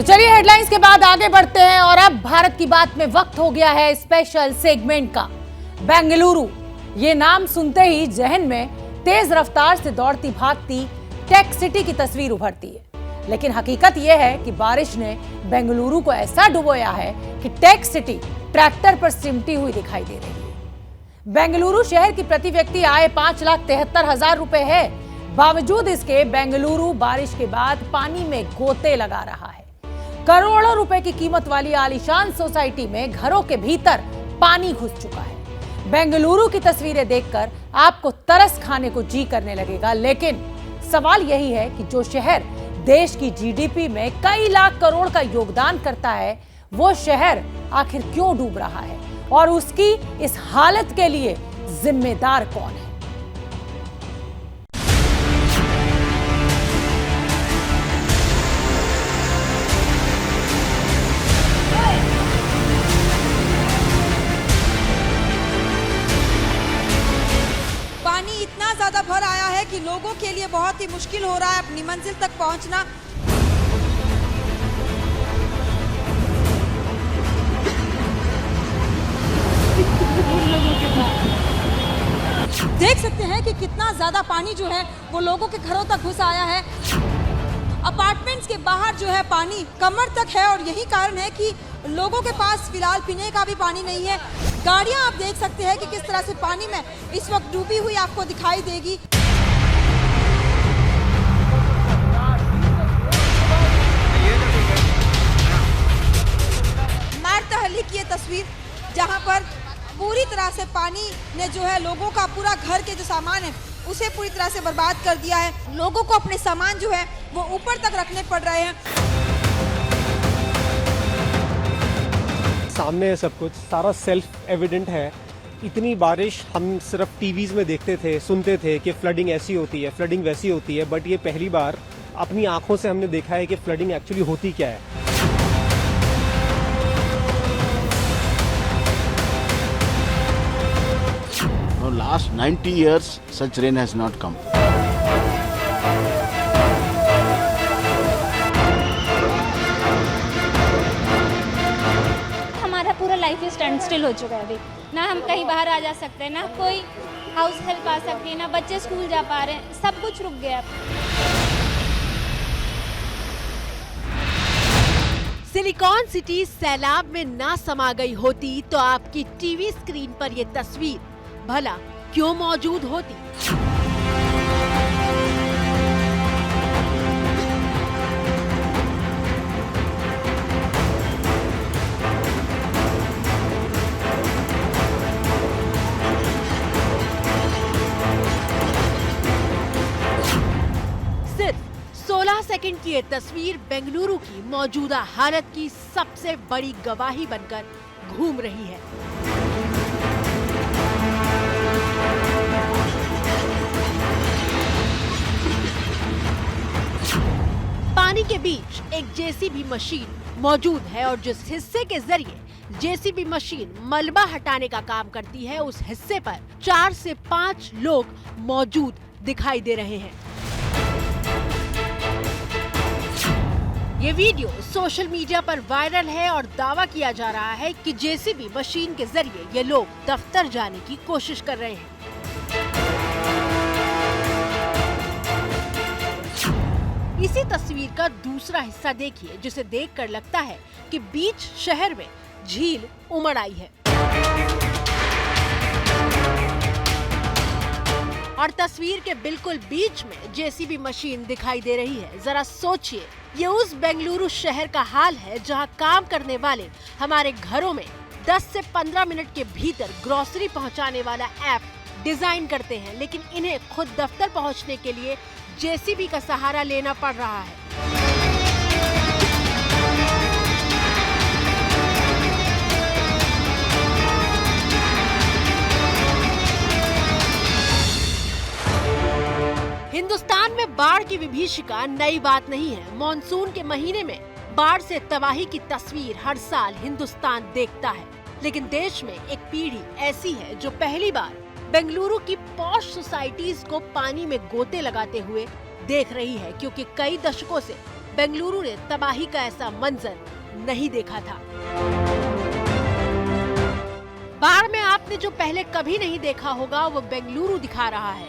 तो चलिए हेडलाइंस के बाद आगे बढ़ते हैं और अब भारत की बात में वक्त हो गया है स्पेशल सेगमेंट का। बेंगलुरु, ये नाम सुनते ही जहन में तेज रफ्तार से दौड़ती भागती टेक सिटी की तस्वीर उभरती है, लेकिन हकीकत यह है कि बारिश ने बेंगलुरु को ऐसा डुबोया है कि टेक सिटी ट्रैक्टर पर सिमटी हुई दिखाई दे रही है। बेंगलुरु शहर की प्रति व्यक्ति आय 5,73,000 रुपए है। बावजूद इसके बेंगलुरु बारिश के बाद पानी में गोते लगा रहा है। करोड़ों रुपए की कीमत वाली आलीशान सोसाइटी में घरों के भीतर पानी घुस चुका है। बेंगलुरु की तस्वीरें देखकर आपको तरस खाने को जी करने लगेगा, लेकिन सवाल यही है कि जो शहर देश की जीडीपी में कई लाख करोड़ का योगदान करता है, वो शहर आखिर क्यों डूब रहा है और उसकी इस हालत के लिए जिम्मेदार कौन है? इतना ज्यादा भर आया है कि लोगों के लिए बहुत ही मुश्किल हो रहा है अपनी मंजिल तक पहुंचना। देख सकते हैं कि कितना ज्यादा पानी जो है वो लोगों के घरों तक घुस आया है। अपार्टमेंट्स के बाहर जो है पानी कमर तक है और यही कारण है कि लोगों के पास फिलहाल पीने का भी पानी नहीं है। गाड़ियां आप देख सकते हैं कि किस तरह से पानी में इस वक्त डूबी हुई आपको दिखाई देगी। मारतहली की ये तस्वीर जहां पर पूरी तरह से पानी ने जो है लोगों का पूरा घर के जो सामान है उसे पूरी तरह से बर्बाद कर दिया है। लोगों को अपने सामान जो है वो ऊपर तक रखने पड़ रहे हैं। सामने है सब कुछ, सारा सेल्फ एविडेंट है। इतनी बारिश हम सिर्फ टीवीज में देखते थे, सुनते थे कि फ्लडिंग ऐसी होती है, फ्लडिंग वैसी होती है, बट ये पहली बार अपनी आंखों से हमने देखा है कि फ्लडिंग एक्चुअली होती क्या है। Last 90 years, such rain has not come. हमारा पूरा लाइफ स्टैंड स्टिल हो चुका है। अभी ना हम कहीं बाहर आ जा सकते हैं, ना कोई हाउस हेल्प आ सकती है, ना बच्चे स्कूल जा पा रहे हैं, सब कुछ रुक गया। सिलिकॉन सिटी सैलाब में ना समा गई होती तो आपकी टीवी स्क्रीन पर ये तस्वीर भला क्यों मौजूद होती? सिर्फ 16 सेकंड की ये तस्वीर बेंगलुरु की मौजूदा हालत की सबसे बड़ी गवाही बनकर घूम रही है। पानी के बीच एक जेसीबी मशीन मौजूद है और जिस हिस्से के जरिए जेसीबी मशीन मलबा हटाने का काम करती है, उस हिस्से पर 4 से 5 लोग मौजूद दिखाई दे रहे हैं। ये वीडियो सोशल मीडिया पर वायरल है और दावा किया जा रहा है कि जेसीबी मशीन के जरिए ये लोग दफ्तर जाने की कोशिश कर रहे हैं। इसी तस्वीर का दूसरा हिस्सा देखिए, जिसे देखकर लगता है कि बीच शहर में झील उमड़ आई है। और तस्वीर के बिल्कुल बीच में जेसीबी मशीन दिखाई दे रही है। जरा सोचिए, ये उस बेंगलुरु शहर का हाल है जहां काम करने वाले हमारे घरों में 10 से 15 मिनट के भीतर ग्रोसरी पहुंचाने वाला ऐप डिजाइन करते हैं, लेकिन इन्हें खुद दफ्तर पहुंचने के लिए जेसीबी का सहारा लेना पड़ रहा है। हिंदुस्तान में बाढ़ की विभीषिका नई बात नहीं है। मॉनसून के महीने में बाढ़ से तबाही की तस्वीर हर साल हिंदुस्तान देखता है, लेकिन देश में एक पीढ़ी ऐसी है जो पहली बार बेंगलुरु की पॉश सोसाइटीज को पानी में गोते लगाते हुए देख रही है, क्योंकि कई दशकों से बेंगलुरु ने तबाही का ऐसा मंजर नहीं देखा था। बाढ़ में आपने जो पहले कभी नहीं देखा होगा वो बेंगलुरु दिखा रहा है,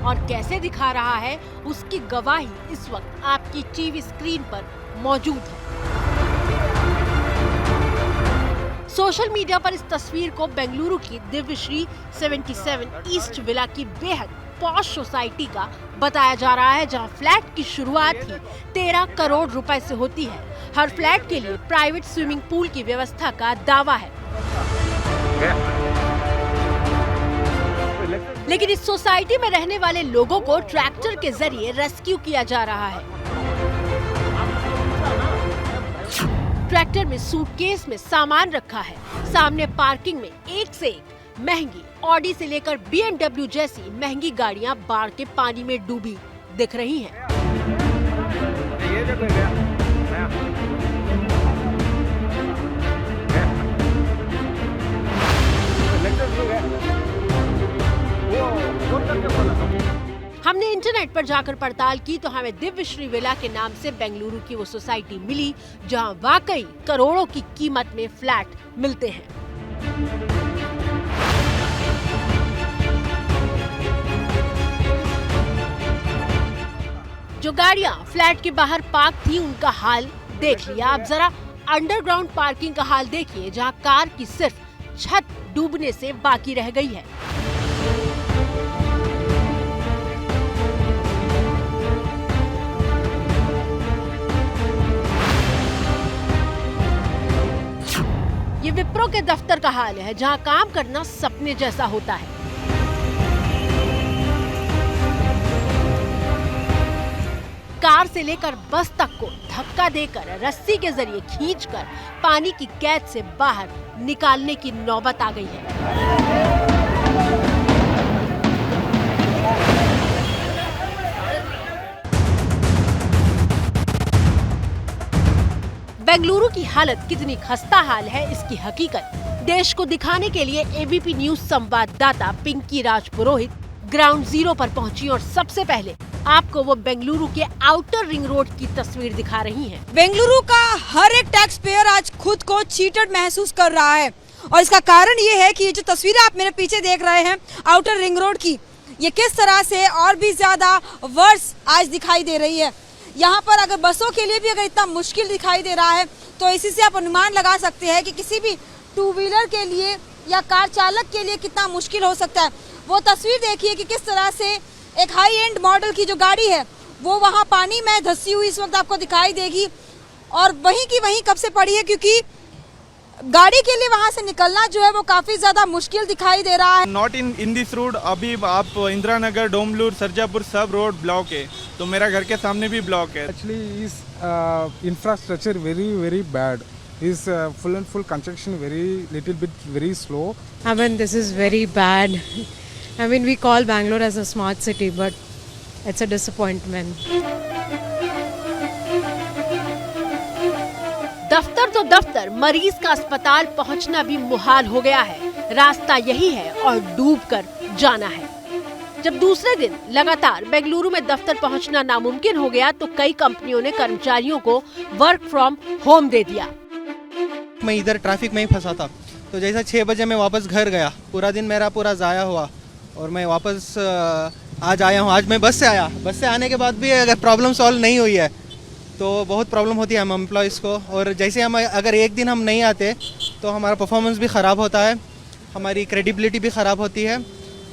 और कैसे दिखा रहा है उसकी गवाही इस वक्त आपकी टीवी स्क्रीन पर मौजूद है। सोशल मीडिया पर इस तस्वीर को बेंगलुरु की दिव्यश्री 77 ईस्ट विला की बेहद पॉश सोसाइटी का बताया जा रहा है, जहां फ्लैट की शुरुआत ही 13 करोड़ रुपए से होती है। हर फ्लैट के लिए प्राइवेट स्विमिंग पूल की व्यवस्था का दावा है, लेकिन इस सोसाइटी में रहने वाले लोगों को ट्रैक्टर के जरिए रेस्क्यू किया जा रहा है। ट्रैक्टर में सूटकेस में सामान रखा है। सामने पार्किंग में एक से एक महंगी ऑडी से लेकर BMW जैसी महंगी गाड़ियां बाढ़ के पानी में डूबी दिख रही हैं। हमने इंटरनेट पर जाकर पड़ताल की तो हमें दिव्यश्री विला के नाम से बेंगलुरु की वो सोसाइटी मिली, जहां वाकई करोड़ों की कीमत में फ्लैट मिलते हैं। जो गाड़ियां फ्लैट के बाहर पार्क थी उनका हाल देख लिया। अब जरा अंडरग्राउंड पार्किंग का हाल देखिए, जहां कार की सिर्फ छत डूबने से बाकी रह गई है। ये विप्रो के दफ्तर का हाल है, जहां काम करना सपने जैसा होता है। कार से लेकर बस तक को धक्का देकर रस्सी के जरिए खींचकर पानी की कैद से बाहर निकालने की नौबत आ गई है। बेंगलुरु की हालत कितनी खस्ता हाल है, इसकी हकीकत देश को दिखाने के लिए एबीपी न्यूज संवाददाता पिंकी राज पुरोहित ग्राउंड जीरो पर पहुंची और सबसे पहले आपको वो बेंगलुरु के आउटर रिंग रोड की तस्वीर दिखा रही हैं। बेंगलुरु का हर एक टैक्स पेयर आज खुद को चीटेड महसूस कर रहा है, और इसका कारण ये है कि ये जो तस्वीरें आप मेरे पीछे देख रहे हैं आउटर रिंग रोड की, ये किस तरह से और भी ज्यादा वर्स आज दिखाई दे रही है। यहाँ पर अगर बसों के लिए भी अगर इतना मुश्किल दिखाई दे रहा है तो इसी से आप अनुमान लगा सकते हैं कि किसी भी टू व्हीलर के लिए या कार चालक के लिए कितना मुश्किल हो सकता है। वो तस्वीर देखिए कि किस तरह से एक हाई एंड मॉडल की जो गाड़ी है वो वहाँ पानी में धंसी हुई इस वक्त आपको दिखाई देगी, और वहीं की वहीं कब से पड़ी है, क्योंकि गाड़ी के लिए वहाँ से निकलना जो है वो काफी ज्यादा मुश्किल दिखाई दे रहा है। नॉट इन दिस रोड, अभी आप इंदिरा नगर, डोमलूर, सरजापुर सब रोड ब्लॉक है, तो मेरा घर के सामने भी ब्लॉक है। Actually, is infrastructure very bad. Is full construction very slow. I mean, this is very bad. I mean, we call Bangalore as a smart city, but it's a disappointment. दफ्तर तो दफ्तर, मरीज का अस्पताल पहुंचना भी मुहाल हो गया है। रास्ता यही है और डूबकर जाना है। जब दूसरे दिन लगातार बेंगलुरु में दफ्तर पहुंचना नामुमकिन हो गया तो कई कंपनियों ने कर्मचारियों को वर्क फ्रॉम होम दे दिया। मैं इधर ट्रैफिक में ही फंसा था, तो जैसा 6 बजे मैं वापस घर गया, पूरा दिन मेरा पूरा ज़ाया हुआ और मैं वापस आज आया हूँ। आज मैं बस से आया, बस से आने के बाद भी अगर प्रॉब्लम सॉल्व नहीं हुई है तो बहुत प्रॉब्लम होती है हम एम्प्लॉयज़ को। और जैसे हम अगर एक दिन हम नहीं आते तो हमारा परफॉर्मेंस भी ख़राब होता है, हमारी क्रेडिबिलिटी भी ख़राब होती है,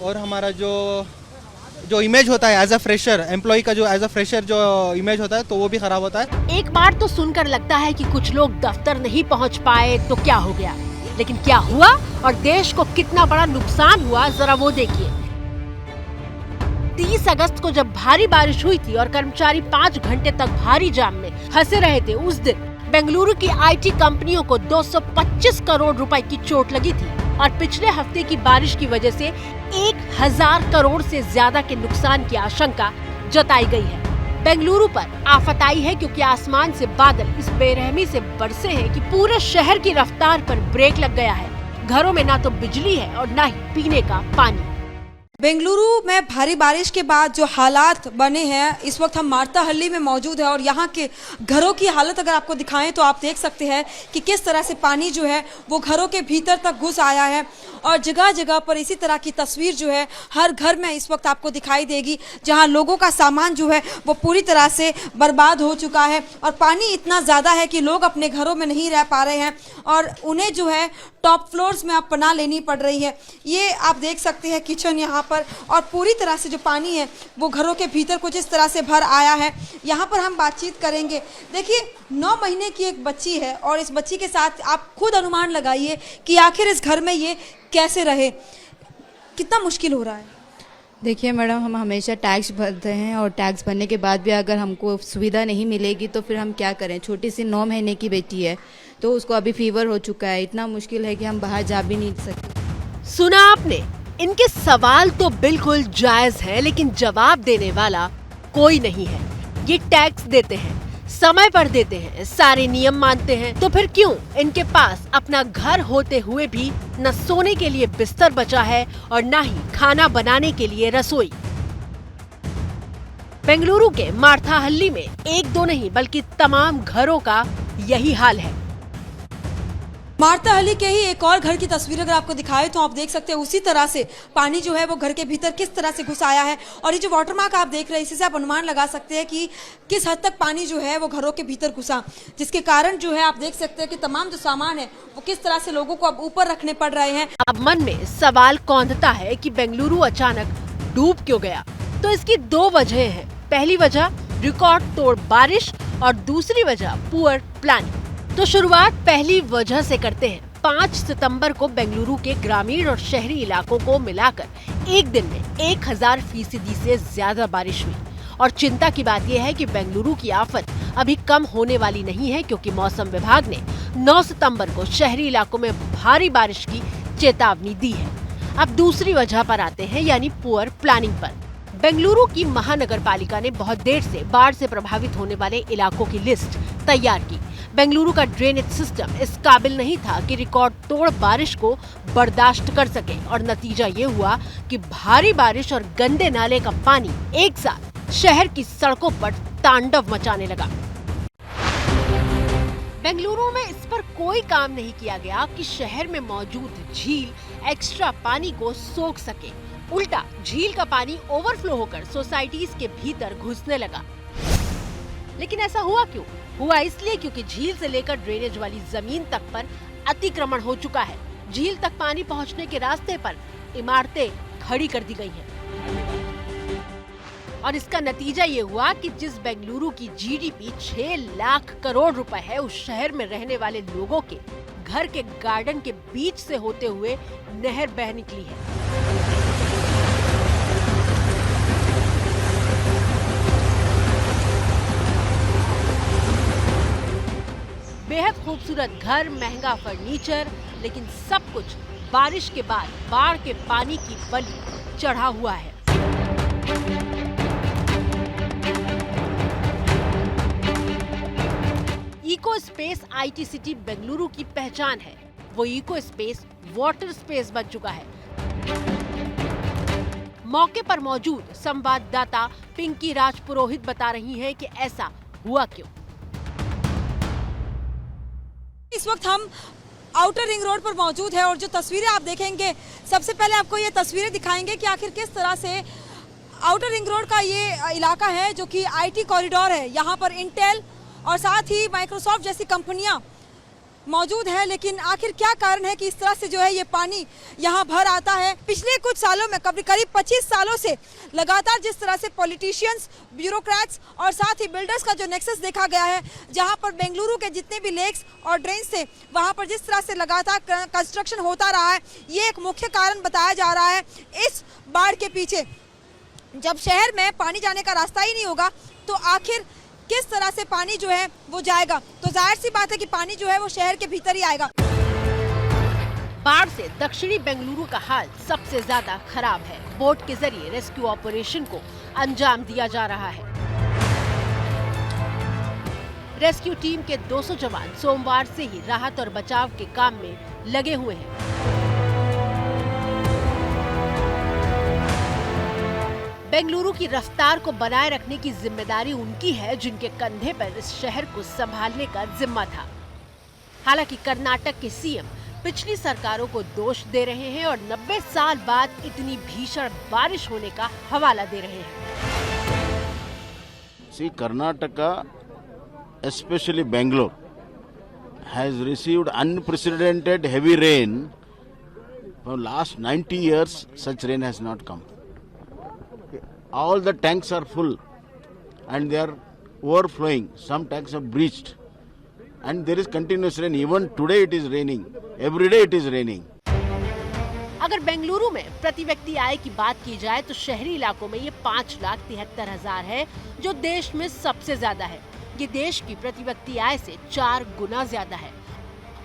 और हमारा जो इमेज होता है एज अ फ्रेशर, एम्प्लॉय का जो एज अ फ्रेशर जो इमेज होता है तो वो भी खराब होता है। एक बार तो सुनकर लगता है कि कुछ लोग दफ्तर नहीं पहुंच पाए तो क्या हो गया, लेकिन क्या हुआ और देश को कितना बड़ा नुकसान हुआ जरा वो देखिए। 30 अगस्त को जब भारी बारिश हुई थी और कर्मचारी 5 घंटे तक भारी जाम में फंसे रहे थे, उस दिन बेंगलुरु की IT कंपनियों को 225 करोड़ रुपए की चोट लगी थी और पिछले हफ्ते की बारिश की वजह से 1000 करोड़ से ज्यादा के नुकसान की आशंका जताई गई है। बेंगलुरु पर आफत आई है क्योंकि आसमान से बादल इस बेरहमी से बरसे हैं कि पूरे शहर की रफ्तार पर ब्रेक लग गया है। घरों में ना तो बिजली है और ना ही पीने का पानी। बेंगलुरु में भारी बारिश के बाद जो हालात बने हैं, इस वक्त हम मार्ताहल्ली में मौजूद है और यहाँ के घरों की हालत अगर आपको दिखाएं तो आप देख सकते हैं कि किस तरह से पानी जो है वो घरों के भीतर तक घुस आया है और जगह जगह पर इसी तरह की तस्वीर जो है हर घर में इस वक्त आपको दिखाई देगी, जहाँ लोगों का सामान जो है वो पूरी तरह से बर्बाद हो चुका है और पानी इतना ज़्यादा है कि लोग अपने घरों में नहीं रह पा रहे हैं और उन्हें जो है टॉप फ्लोर्स में अब पनाह लेनी पड़ रही है। ये आप देख सकते हैं किचन यहाँ पर, और पूरी तरह से जो पानी है वो घरों के भीतर कुछ इस तरह से भर आया है। यहाँ पर हम बातचीत करेंगे। देखिए 9 महीने की एक बच्ची है और इस बच्ची के साथ आप खुद अनुमान लगाइए कि आखिर इस घर में ये कैसे रहे, कितना मुश्किल हो रहा है। देखिए मैडम, हम हमेशा टैक्स भरते हैं और टैक्स भरने के बाद भी अगर हमको सुविधा नहीं मिलेगी तो फिर हम क्या करें। छोटी सी 9 महीने की बेटी है तो उसको अभी फीवर हो चुका है, इतना मुश्किल है कि हम बाहर जा भी नहीं सकते। सुना आपने, इनके सवाल तो बिल्कुल जायज है लेकिन जवाब देने वाला कोई नहीं है। ये टैक्स देते हैं, समय पर देते हैं, सारे नियम मानते हैं, तो फिर क्यों इनके पास अपना घर होते हुए भी न सोने के लिए बिस्तर बचा है और न ही खाना बनाने के लिए रसोई। बेंगलुरु के मार्थाहल्ली में 1-2 नहीं बल्कि तमाम घरों का यही हाल है। मार्ताहल्ली के ही एक और घर की तस्वीर अगर आपको दिखाए तो आप देख सकते हैं उसी तरह से पानी जो है वो घर के भीतर किस तरह से घुस आया है और ये जो वाटर मार्क आप देख रहे हैं इसी से आप अनुमान लगा सकते हैं कि किस हद तक पानी जो है वो घरों के भीतर घुसा, जिसके कारण जो है आप देख सकते हैं कि तमाम जो सामान है वो किस तरह से लोगों को अब ऊपर रखने पड़ रहे हैं। अब मन में सवाल कौंधता है कि बेंगलुरु अचानक डूब क्यों गया, तो इसकी 2 वजह है। पहली वजह रिकॉर्ड तोड़ बारिश और दूसरी वजह पुअर प्लानिंग। तो शुरुआत पहली वजह से करते हैं। 5 सितंबर को बेंगलुरु के ग्रामीण और शहरी इलाकों को मिलाकर एक दिन में 1000% से ज्यादा बारिश हुई। और चिंता की बात यह है कि बेंगलुरु की आफत अभी कम होने वाली नहीं है, क्योंकि मौसम विभाग ने 9 सितंबर को शहरी इलाकों में भारी बारिश की चेतावनी दी है। अब दूसरी वजह पर आते हैं, यानी पुअर प्लानिंग पर। बेंगलुरु की महानगर पालिका ने बहुत देर से बाढ़ से प्रभावित होने वाले इलाकों की लिस्ट तैयार की। बेंगलुरु का ड्रेनेज सिस्टम इस काबिल नहीं था कि रिकॉर्ड तोड़ बारिश को बर्दाश्त कर सके और नतीजा ये हुआ कि भारी बारिश और गंदे नाले का पानी एक साथ शहर की सड़कों पर तांडव मचाने लगा। बेंगलुरु में इस पर कोई काम नहीं किया गया कि शहर में मौजूद झील एक्स्ट्रा पानी को सोख सके। उल्टा झील का पानी ओवरफ्लो होकर सोसाइटीज के भीतर घुसने लगा। लेकिन ऐसा हुआ क्यों? हुआ इसलिए क्योंकि झील से लेकर ड्रेनेज वाली जमीन तक पर अतिक्रमण हो चुका है। झील तक पानी पहुंचने के रास्ते पर इमारतें खड़ी कर दी गई हैं। और इसका नतीजा ये हुआ कि जिस बेंगलुरु की जीडीपी 6 लाख करोड़ रुपए है, उस शहर में रहने वाले लोगों के घर के गार्डन के बीच से होते हुए नहर बह निकली है। बेहद खूबसूरत घर, महंगा फर्नीचर, लेकिन सब कुछ बारिश के बाद बाढ़ के पानी की बलि चढ़ा हुआ है। Echo space IT city Bengaluru की पहचान है। वो इको स्पेस वाटर स्पेस बन चुका है। मौके पर मौजूद संवाददाता पिंकी राज पुरोहित बता रही हैं कि ऐसा हुआ क्यों। इस वक्त हम आउटर रिंग रोड पर मौजूद है और जो तस्वीरें आप देखेंगे, सबसे पहले आपको ये तस्वीरें दिखाएंगे कि आखिर किस तरह से आउटर रिंग रोड का ये इलाका है जो कि आईटी कॉरिडोर है। यहाँ पर इंटेल और साथ ही माइक्रोसॉफ्ट जैसी कंपनियां मौजूद है, लेकिन आखिर क्या कारण है कि इस तरह से जो है ये पानी यहाँ भर आता है। पिछले कुछ सालों में करीब 25 सालों से लगातार जिस तरह से पॉलिटिशियंस, ब्यूरोक्रेट्स और साथ ही बिल्डर्स का जो नेक्सस देखा गया है, जहाँ पर बेंगलुरु के जितने भी लेक्स और ड्रेन्स थे वहाँ पर जिस तरह से लगातार कंस्ट्रक्शन होता रहा है, ये एक मुख्य कारण बताया जा रहा है। इस बाढ़ के पीछे जब शहर में पानी जाने का रास्ता ही नहीं होगा तो आखिर किस तरह से पानी जो है वो जाएगा, तो जाहिर सी बात है कि पानी जो है वो शहर के भीतर ही आएगा। बाढ़ से दक्षिणी बेंगलुरु का हाल सबसे ज्यादा खराब है। बोट के जरिए रेस्क्यू ऑपरेशन को अंजाम दिया जा रहा है। रेस्क्यू टीम के 200 जवान सोमवार से ही राहत और बचाव के काम में लगे हुए हैं। बेंगलुरु की रफ्तार को बनाए रखने की जिम्मेदारी उनकी है जिनके कंधे पर इस शहर को संभालने का जिम्मा था। हालांकि कर्नाटक के सीएम पिछली सरकारों को दोष दे रहे हैं और 90 साल बाद इतनी भीषण बारिश होने का हवाला दे रहे हैं। See, Karnataka, especially Bangalore, has received unprecedented heavy rain. For last 90 years, such rain has not come. All the tanks are full and they are overflowing. Some tanks are breached. And there is continuous rain. Even today it is raining. Every day it is raining. अगर बेंगलुरु में प्रति व्यक्ति आय की बात की जाए तो शहरी इलाकों में ये 5,73,000 है, जो देश में सबसे ज्यादा है। ये देश की प्रति व्यक्ति आय से 4 गुना ज्यादा है।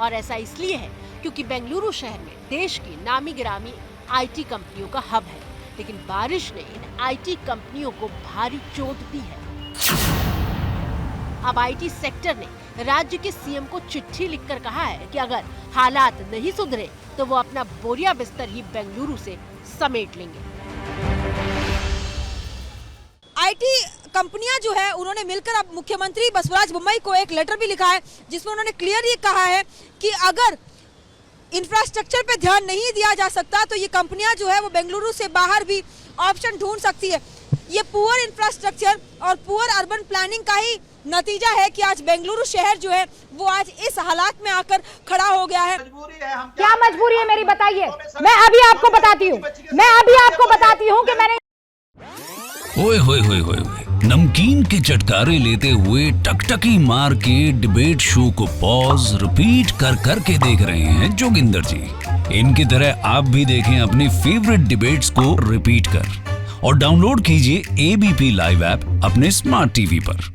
और ऐसा इसलिए है क्योंकि बेंगलुरु शहर में देश की नामी गिरामी आईटी कंपनियों का हब है। लेकिन बारिश ने इन आईटी कंपनियों को भारी चोट दी है। अब आईटी सेक्टर ने राज्य के सीएम को चिट्ठी लिखकर कहा है कि अगर हालात नहीं सुधरे तो वो अपना बोरिया बिस्तर ही बेंगलुरु से समेट लेंगे। आईटी कंपनियां जो है उन्होंने मिलकर अब मुख्यमंत्री बसवराज बोम्मई को एक लेटर भी लिखा है जिसमें उन्होंने क्लियर ये कहा है कि अगर इंफ्रास्ट्रक्चर पे ध्यान नहीं दिया जा सकता तो ये कंपनियां जो है वो बेंगलुरु से बाहर भी ऑप्शन ढूंढ सकती है। ये पुअर इंफ्रास्ट्रक्चर और पुअर अर्बन प्लानिंग का ही नतीजा है कि आज बेंगलुरु शहर जो है वो आज इस हालात में आकर खड़ा हो गया है। क्या मजबूरी है मेरी बताइए? मैं अभी आपको बताती हूँ कि मैंने ओए होए होए होए नमकीन के चटकारे लेते हुए टकटकी मार के डिबेट शो को पॉज रिपीट कर करके देख रहे हैं जोगिंदर जी। इनकी तरह आप भी देखें अपनी फेवरेट डिबेट्स को रिपीट कर और डाउनलोड कीजिए एबीपी लाइव ऐप अपने स्मार्ट टीवी पर।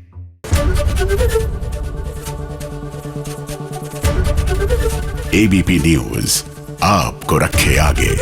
एबीपी न्यूज आपको रखे आगे।